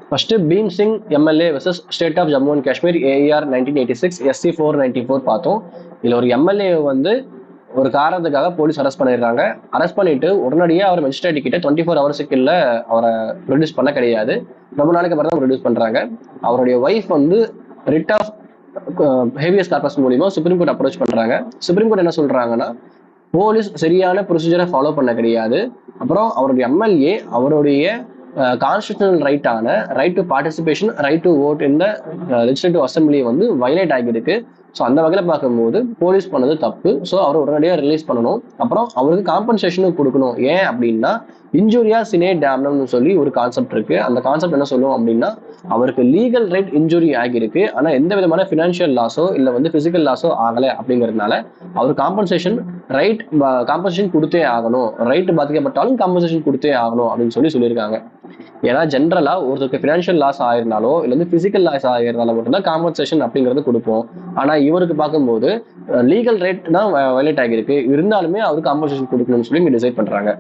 First Bhim Singh MLA versus state of Jammu and Kashmir AIR 1986 SC 494 பார்த்தோம். இதுல ஒரு எம்எல்ஏ வந்து ஒரு காரணத்துக்காக போலீஸ் அரெஸ்ட் பண்ணிடுறாங்க. அரெஸ்ட் பண்ணிட்டு உடனடியாக அவர் மெஜிஸ்ட்ரேட் கிட்ட 24 ஹவர்ஸுக்கு இல்லை அவரை ப்ரொடியூஸ் பண்ண கிடையாது. ரொம்ப நாளைக்கு அப்புறம் தான் ப்ரொடியூஸ் பண்றாங்க. அவருடைய ஒய்ஃப் வந்து ரிட் ஆஃப் ஹேவியஸ் கார்பஸ் மூலியமா சுப்ரீம் கோர்ட் அப்ரோச் பண்றாங்க. சுப்ரீம் கோர்ட் என்ன சொல்றாங்கன்னா, போலீஸ் சரியான ப்ரொசீஜரை ஃபாலோ பண்ண கிடையாது. அப்புறம் அவருடைய எம்எல்ஏ அவருடைய கான்ஸ்டியூஷனல் ரைட்டான right to participation, right to vote இந்த லெஜிஸ்லேட்டிவ் அசம்பிளி வந்து வயலேட் ஆகியிருக்கு. ஸோ அந்த வகையில் பார்க்கும்போது போலீஸ் பண்ணது தப்பு. ஸோ அவர் உடனடியாக ரிலீஸ் பண்ணணும். அப்புறம் அவருக்கு காம்பன்சேஷனும் கொடுக்கணும். ஏன் அப்படின்னா இன்ஜூரியா சினே டேம்னம்னு சொல்லி ஒரு கான்செப்ட் இருக்கு. அந்த கான்செப்ட் என்ன சொல்லுவோம் அப்படின்னா, அவருக்கு லீகல் ரைட் இன்ஜுரி ஆகியிருக்கு, ஆனா எந்த விதமான பினான்சியல் லாஸோ இல்ல வந்து பிசிக்கல் லாஸோ ஆகலை அப்படிங்கிறதுனால அவர் காம்பன்சேஷன் ரைட் காம்பன்சேஷன் கொடுத்தே ஆகணும், ரைட் பாதிக்கப்பட்டாலும் காம்பன்சேஷன் கொடுத்தே ஆகணும் அப்படின்னு சொல்லியிருக்காங்க. ஏன்னா ஜென்ரலா ஒருத்தருக்கு பினான்சியல் லாஸ் ஆயிருந்தாலோ இல்ல வந்து பிசிக்கல் லாஸ் ஆயிருந்தாலும் மட்டும்தான் காம்பன்சேஷன் அப்படிங்கறது கொடுப்போம். ஆனா இவருக்கு பார்க்கும்போது லீகல் ரைட் தான் வயலேட் ஆகியிருக்கு, இருந்தாலுமே அவருக்கு காம்பன்சேஷன் கொடுக்கணும்னு சொல்லி டிசைட் பண்றாங்க.